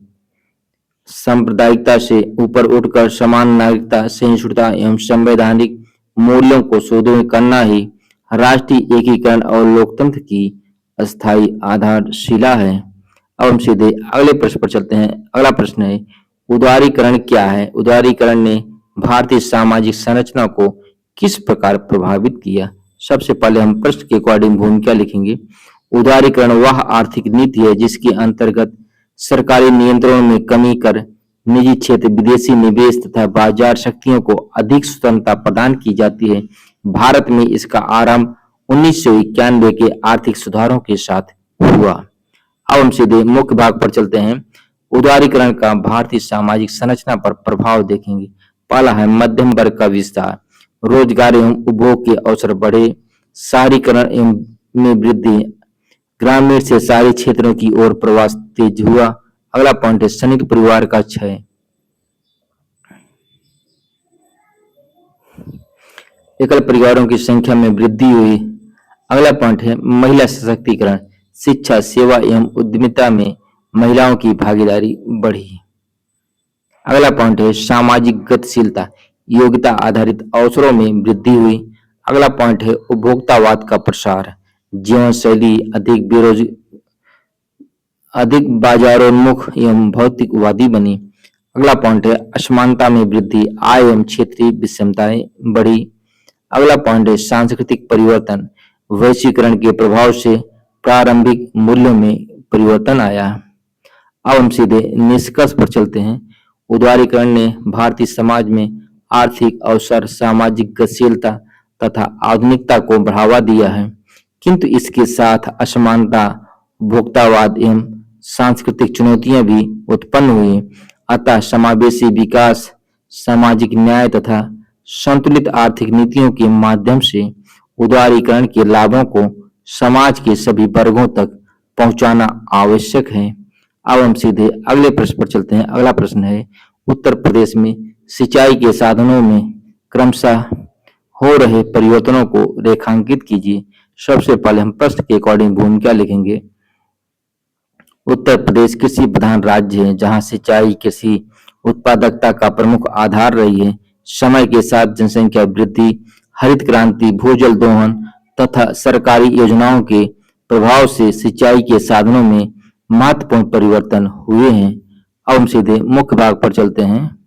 सांप्रदायिकता से ऊपर उठकर समान नागरिकता, सहिष्णुता एवं संवैधानिक मूल्यों को सुदृढ़ करना ही राष्ट्रीय एकीकरण और लोकतंत्र की अस्थायी आधारशिला है। अब हम सीधे अगले प्रश्न पर चलते हैं। अगला प्रश्न है, उदारीकरण क्या है? उदारीकरण ने भारतीय सामाजिक संरचना को किस प्रकार प्रभावित किया? सबसे पहले हम प्रश्न के अकॉर्डिंग भूमिका लिखेंगे। उदारीकरण वह आर्थिक नीति है जिसके अंतर्गत सरकारी नियंत्रणों में कमी कर निजी क्षेत्र, विदेशी निवेश तथा बाजार शक्तियों को अधिक स्वतंत्रता प्रदान की जाती है। भारत में इसका आरंभ 1991 के आर्थिक सुधारों के साथ हुआ। अब हम सीधे मुख्य भाग पर चलते हैं। उदारीकरण का भारतीय सामाजिक संरचना पर प्रभाव देखेंगे। पहला है मध्यम वर्ग का विस्तार, रोजगार एवं उपभोग के अवसर बढ़े, शहरीकरण एवं में वृद्धि, ग्रामीण से शहरी क्षेत्रों की ओर प्रवास तेज हुआ। अगला पॉइंट है संयुक्त परिवार का क्षय, एकल परिवारों की संख्या में वृद्धि हुई। अगला पॉइंट है महिला सशक्तिकरण, शिक्षा, सेवा एवं उद्यमिता में महिलाओं की भागीदारी बढ़ी। अगला पॉइंट है सामाजिक गतिशीलता, योग्यता आधारित अवसरों में वृद्धि हुई। अगला पॉइंट है उपभोक्तावाद का प्रसार, जीवन शैली अधिक बाजारोन्मुख एवं भौतिकवादी बनी। अगला पॉइंट है असमानता में वृद्धि, आय एवं क्षेत्रीय विषमताएं बढ़ी। अगला पॉइंट है सांस्कृतिक परिवर्तन, वैश्वीकरण के प्रभाव से प्रारंभिक मूल्यों में परिवर्तन आया। अब हम सीधे निष्कर्ष पर चलते हैं। उदारीकरण ने भारतीय समाज में आर्थिक अवसर, सामाजिक गतिशीलता तथा आधुनिकता को बढ़ावा दिया है, किंतु इसके साथ असमानता, उपभोक्तावाद एवं सांस्कृतिक चुनौतियां भी उत्पन्न हुई। अतः समावेशी विकास, सामाजिक न्याय तथा संतुलित आर्थिक नीतियों के माध्यम से उदारीकरण के लाभों को समाज के सभी वर्गों तक पहुंचाना आवश्यक है। अब हम सीधे अगले प्रश्न पर चलते हैं। अगला प्रश्न है, उत्तर प्रदेश में सिंचाई के साधनों में क्रमशः हो रहे परिवर्तनों को रेखांकित कीजिए। सबसे पहले हम प्रश्न के अकॉर्डिंग भूमिका लिखेंगे। उत्तर प्रदेश कृषि प्रधान राज्य है जहां सिंचाई कृषि उत्पादकता का प्रमुख आधार रही है। समय के साथ जनसंख्या वृद्धि, हरित क्रांति, भूजल दोहन तथा सरकारी योजनाओं के प्रभाव से सिंचाई के साधनों में महत्वपूर्ण परिवर्तन हुए हैं। अब हम सीधे मुख्य भाग पर चलते हैं।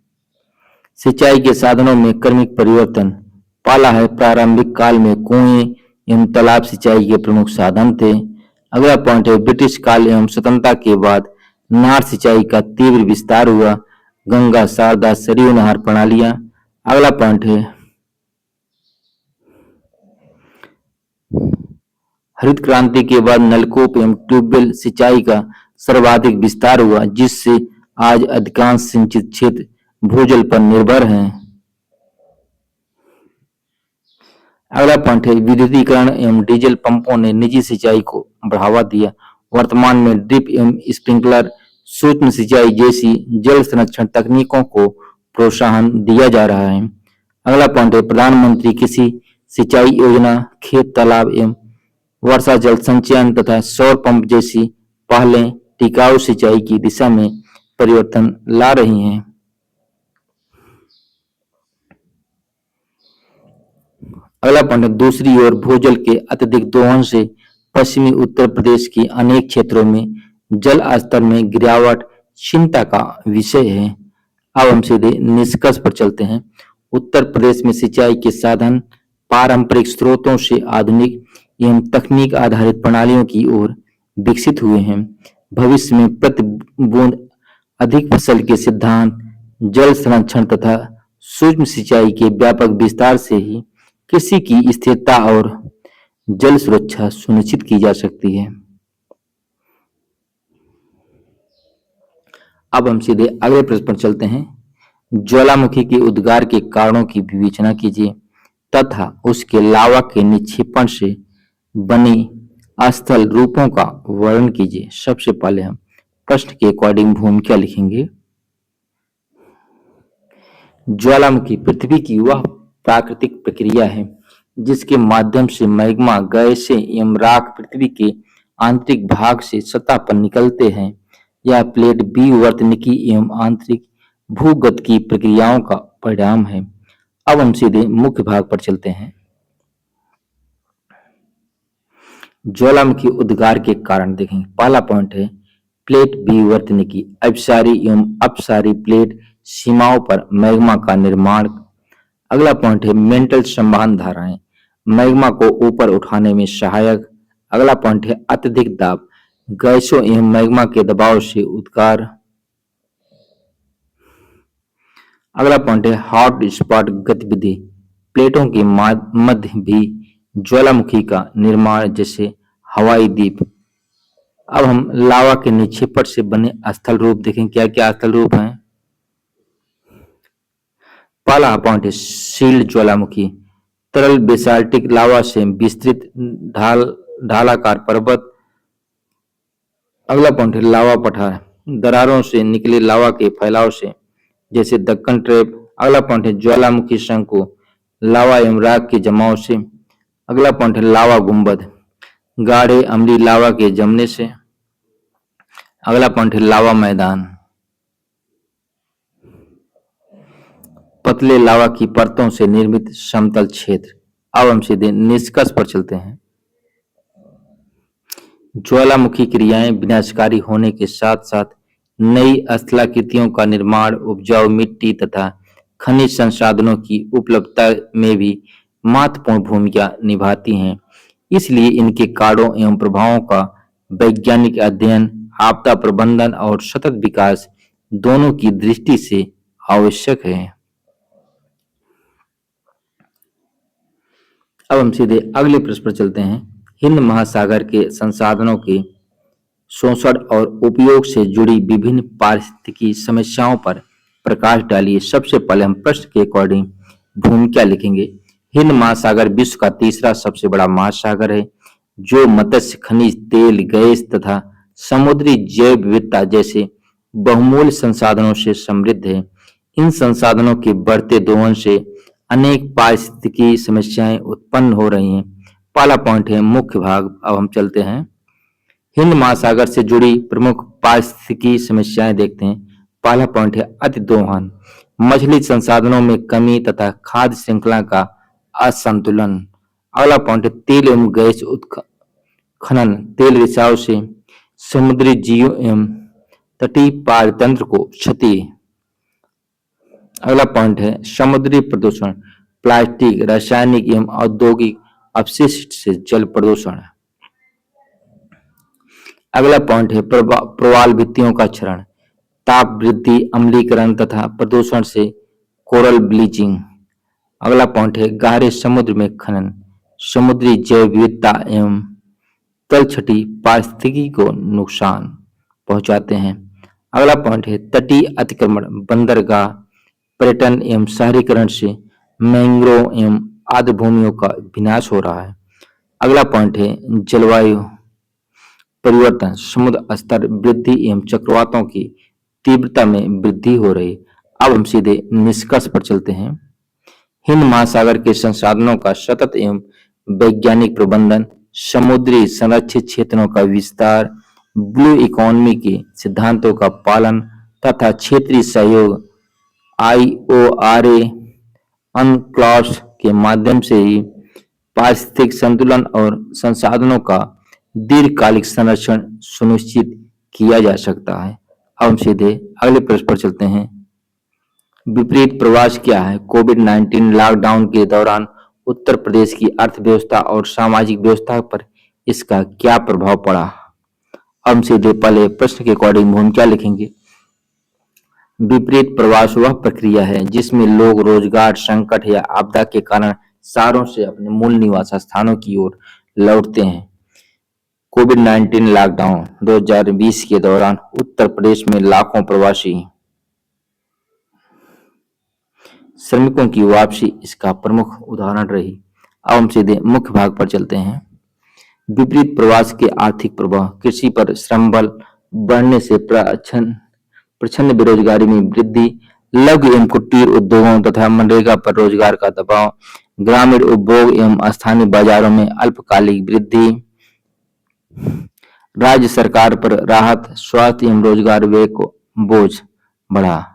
सिंचाई के साधनों में क्रमिक परिवर्तन। पहला है प्रारंभिक काल में कुएं एवं तालाब सिंचाई के प्रमुख साधन थे। अगला पॉइंट है ब्रिटिश काल एवं स्वतंत्रता के बाद नहर सिंचाई का तीव्र विस्तार हुआ, गंगा, शारदा, सरयू नहर प्रणालियां। अगला पॉइंट है हरित क्रांति के बाद नलकूप एवं ट्यूबवेल सिंचाई का सर्वाधिक विस्तार हुआ, जिससे आज अधिकांश सिंचित क्षेत्र भूजल पर निर्भर हैं। अगला पॉइंट है विद्युतीकरण एवं डीजल पंपों ने निजी सिंचाई को बढ़ावा दिया। वर्तमान में ड्रिप एवं स्प्रिंकलर, सूक्ष्म सिंचाई जैसी जल संरक्षण तकनीकों को प्रोत्साहन दिया जा रहा है। अगला पॉइंट है प्रधानमंत्री कृषि सिंचाई योजना खेत, तालाब एवं वर्षा जल संचयन तथा सौर पंप जैसी पहलें टिकाऊ सिंचाई की दिशा में परिवर्तन ला रही हैं। अगला पॉइंट, दूसरी ओर भूजल के अत्यधिक दोहन से पश्चिमी उत्तर प्रदेश के अनेक क्षेत्रों में जल स्तर में गिरावट चिंता का विषय है। अब हम सीधे निष्कर्ष पर चलते हैं। उत्तर प्रदेश में सिंचाई के साधन पारंपरिक स्रोतों से आधुनिक एवं तकनीक आधारित प्रणालियों की ओर विकसित हुए हैं। भविष्य में प्रति बूंद अधिक फसल के सिद्धांत, जल संरक्षण तथा सूक्ष्म सिंचाई के व्यापक विस्तार से ही कृषि की स्थिरता और जल सुरक्षा सुनिश्चित की जा सकती है। अब हम सीधे अगले प्रश्न पर चलते हैं। ज्वालामुखी के उद्गार के कारणों की विवेचना कीजिए तथा उसके लावा के निक्षेपण से बनी स्थल रूपों का वर्णन कीजिए। सबसे पहले हम प्रश्न के अकॉर्डिंग भूमिका लिखेंगे। ज्वालामुखी पृथ्वी की वह प्राकृतिक प्रक्रिया है जिसके माध्यम से मैग्मा, गैसें एवं राख पृथ्वी के आंतरिक भाग से सतह पर निकलते हैं। यह प्लेट विवर्तनिकी एवं आंतरिक भूगत की प्रक्रियाओं का परिणाम है। अब हम सीधे मुख्य भाग पर चलते हैं। ज्वालामुखी उद्गार के कारण देखेंगे। पहला पॉइंट है प्लेट विवर्तनिकी, अभिसारी एवं अपसारी प्लेट सीमाओं पर मैग्मा का निर्माण। अगला पॉइंट है मेंटल संवहन धाराएं, मैग्मा को ऊपर उठाने में सहायक। अगला पॉइंट है अत्यधिक दाब, गैसों एवं मैग्मा के दबाव से उद्गार। अगला पॉइंट है हॉट स्पॉट गतिविधि, प्लेटों के मध्य भी ज्वालामुखी का निर्माण जैसे हवाई द्वीप। अब हम लावा के निक्षेपण से बने स्थल रूप देखें। क्या क्या स्थल रूप हैं? पहला पॉइंट है शील्ड ज्वालामुखी, तरल बेसाल्टिक लावा से विस्तृत ढालाकार पर्वत। अगला पॉइंट है लावा पठार, दरारों से निकले लावा के फैलाव से जैसे दक्कन ट्रैप। अगला पॉइंट है ज्वालामुखी शंकु, लावा एवं राख के जमाव से। अगला पॉइंट है लावा गुंबद, गाढ़े अम्लीय लावा के जमने से। अगला पॉइंट है लावा मैदान, पतले लावा की परतों से निर्मित समतल क्षेत्र। अब हम सीधे निष्कर्ष पर चलते हैं। ज्वालामुखी क्रियाएं विनाशकारी होने के साथ साथ नई स्थलाकृतियों का निर्माण, उपजाऊ मिट्टी तथा खनिज संसाधनों की उपलब्धता में भी महत्वपूर्ण भूमिका निभाती हैं। इसलिए इनके कारणों एवं प्रभावों का वैज्ञानिक अध्ययन, आपदा प्रबंधन और सतत विकास दोनों की दृष्टि से आवश्यक है। अब हम सीधे अगले प्रश्न पर चलते हैं। हिंद महासागर के संसाधनों के शोषण और उपयोग से जुड़ी विभिन्न पारिस्थितिकी समस्याओं पर प्रकाश डालिए। सबसे पहले हम प्रश्न के अकॉर्डिंग भूमिका लिखेंगे। हिंद महासागर विश्व का तीसरा सबसे बड़ा महासागर है जो मत्स्य, खनिज तेल, गैस तथा समुद्री जैव विविधता जैसे बहुमूल्य संसाधनों से समृद्ध है। इन संसाधनों के बढ़ते दोहन से अनेक पारिस्थितिकी समस्याएं उत्पन्न हो रही हैं। पहला पॉइंट है मुख्य भाग। अब हम चलते हैं हिंद महासागर से जुड़ी प्रमुख पारिस्थितिकी समस्याएं देखते हैं। पहला पॉइंट है अतिदोहन, मछली संसाधनों में कमी तथा खाद्य श्रृंखला का असंतुलन। अगला पॉइंट है तेल एवं गैस उत्खनन, तेल रिसाव से समुद्री जीव एवं तटीय पारतंत्र को क्षति। अगला पॉइंट है समुद्री प्रदूषण, प्लास्टिक, रासायनिक एवं औद्योगिक अपशिष्ट से जल प्रदूषण। अगला पॉइंट है प्रवाल भित्तियों का क्षरण, ताप वृद्धि, अम्लीकरण तथा प्रदूषण से कोरल ब्लीचिंग। अगला पॉइंट है गहरे समुद्र में खनन, समुद्री जैव विविधता एवं तलछटी पारिस्थितिकी को नुकसान पहुंचाते हैं। अगला पॉइंट है तटीय अतिक्रमण, बंदरगाह, पर्यटन एवं शहरीकरण से मैंग्रोव एवं आर्द्र भूमियों का विनाश हो रहा है। अगला पॉइंट है जलवायु परिवर्तन, समुद्र स्तर वृद्धि एवं चक्रवातों की तीव्रता में वृद्धि हो रही। अब हम सीधे निष्कर्ष पर चलते हैं। हिंद महासागर के संसाधनों का सतत एवं वैज्ञानिक प्रबंधन, समुद्री संरक्षित क्षेत्रों का विस्तार, ब्लू इकोनॉमी के सिद्धांतों का पालन तथा क्षेत्रीय सहयोग IORA अनक्लॉस के माध्यम से ही पारिस्थितिक संतुलन और संसाधनों का दीर्घकालिक संरक्षण सुनिश्चित किया जा सकता है। अब हम सीधे अगले प्रश्न पर चलते हैं। विपरीत प्रवास क्या है? कोविड-19 लॉकडाउन के दौरान उत्तर प्रदेश की अर्थव्यवस्था और सामाजिक व्यवस्था पर इसका क्या प्रभाव पड़ा? हम सीधे पहले प्रश्न के अकॉर्डिंग भूमिका लिखेंगे। विपरीत प्रवास वह प्रक्रिया है जिसमें लोग रोजगार संकट या आपदा के कारण शहरों से अपने मूल निवास स्थानों की ओर लौटते हैं। कोविड-19 लॉकडाउन 2020 के दौरान उत्तर प्रदेश में लाखों प्रवासी श्रमिकों की वापसी इसका प्रमुख उदाहरण रही। अब हम सीधे मुख्य भाग पर चलते हैं। विपरीत प्रवास के आर्थिक प्रभाव। कृषि पर श्रम बल बढ़ने से प्रचंड बेरोजगारी में वृद्धि, लघु एवं कुटीर उद्योगों तथा मनरेगा पर रोजगार का दबाव, ग्रामीण उपभोग एवं स्थानीय बाजारों में अल्पकालिक वृद्धि, राज्य सरकार पर राहत, स्वास्थ्य एवं रोजगार व्यय को बोझ बढ़ा।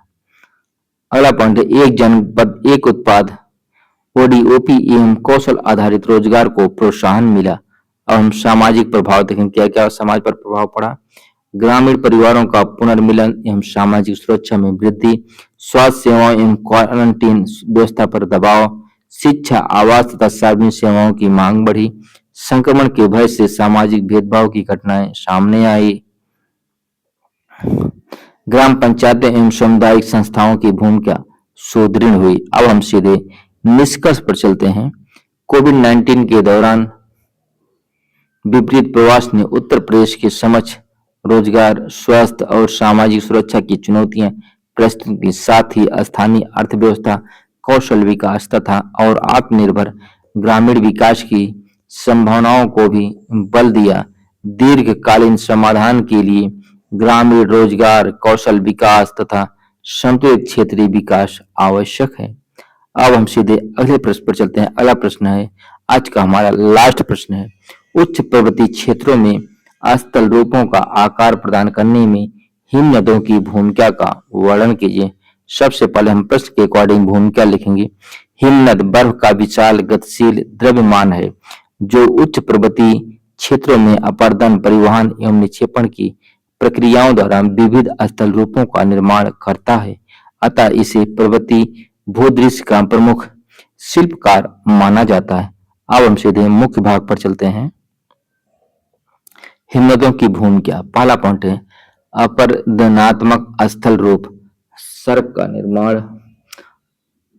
अगला पॉइंट है एक जनपद एक उत्पाद, ओडीओपी एवं कौशल आधारित रोजगार को प्रोत्साहन मिला। अब हम सामाजिक प्रभाव देखें, क्या क्या समाज पर प्रभाव पड़ा। ग्रामीण परिवारों का पुनर्मिलन एवं सामाजिक सुरक्षा में वृद्धि, स्वास्थ्य सेवाओं एवं क्वारंटीन व्यवस्था पर दबाव, शिक्षा, आवास तथा सार्वजनिक सेवाओं की मांग बढ़ी, संक्रमण के भय से सामाजिक भेदभाव की घटनाएं सामने आई। ग्राम पंचायतें एवं सामुदायिक संस्थाओं की भूमिका सुदृढ़ हुई। अब हम सीधे निष्कर्ष पर चलते हैं। कोविड-19 के दौरान विपरीत प्रवास ने उत्तर प्रदेश के समक्ष रोजगार, स्वास्थ्य और सामाजिक सुरक्षा की चुनौतियां प्रस्तुत की, साथ ही स्थानीय अर्थव्यवस्था, कौशल विकास तथा और आत्मनिर्भर ग्रामीण विकास की संभावनाओं को भी बल दिया। दीर्घकालीन समाधान के लिए ग्रामीण रोजगार, कौशल विकास तथा संतुलित क्षेत्रीय विकास आवश्यक है। अब हम सीधे अगले प्रश्न पर चलते हैं। अगला प्रश्न है, आज का हमारा लास्ट प्रश्न है, उच्च पर्वतीय क्षेत्रों में स्थल रूपों का आकार प्रदान करने में हिम नदों की भूमिका का वर्णन कीजिए। सबसे पहले हम प्रश्न के अकॉर्डिंग भूमिका लिखेंगे। हिमनद बर्फ का विशाल गतिशील द्रव्यमान है जो उच्च पर्वतीय क्षेत्रों में अपर्दन, परिवहन एवं निक्षेपण की प्रक्रियाओं द्वारा विविध स्थल रूपों का निर्माण करता है। अतः इसे पर्वतीय भूदृश्य का प्रमुख शिल्पकार माना जाता है। अब हम सीधे मुख्य भाग पर चलते हैं। हिमनदों की भूमिका। पहला पॉइंट है अपरदनात्मक स्थल रूप, सर्प का निर्माण,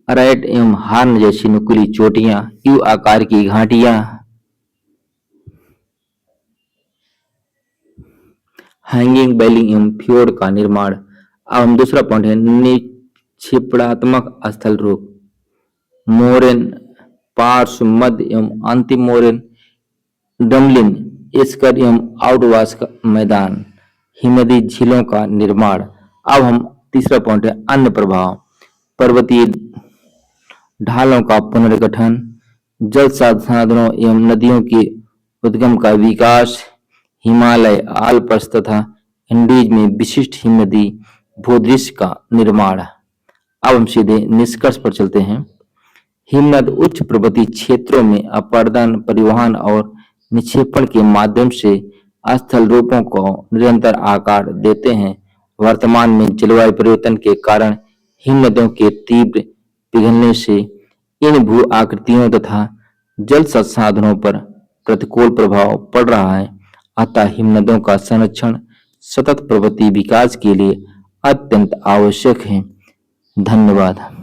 अराइट एवं हार्न जैसी नुकीली चोटियां, यू आकार की घाटियां, हैंगिंग वैली एवं फ्योर्ड का निर्माण। अब हम दूसरा पॉइंट है निक्षेपणात्मक स्थल रूप, मोरेन, पार्श्व, मध्य एवं अंतिम मोरेन, डमलिन, एस्कर एवं आउटवाश का मैदान, हिमनदी झीलों का निर्माण। अब हम तीसरा पॉइंट है अन्य प्रभाव, पर्वतीय ढालों का पुनर्गठन, जल संसाधनों एवं नदियों के उद्गम का विकास, हिमालय, आल्प्स तथा एंडीज में विशिष्ट हिमनदी भूदृश्य का निर्माण। अब हम सीधे निष्कर्ष पर चलते हैं। हिमनद उच्च पर्वतीय क्षेत्रों में अपर्दन, परिवहन और निक्षेपण के माध्यम से स्थल रूपों को निरंतर आकार देते हैं। वर्तमान में जलवायु परिवर्तन के कारण हिमनदों के तीव्र पिघलने से इन भू आकृतियों तथा जल संसाधनों पर प्रतिकूल प्रभाव पड़ रहा है। अतः हिमनदों का संरक्षण सतत पर्वतीय विकास के लिए अत्यंत आवश्यक है। धन्यवाद।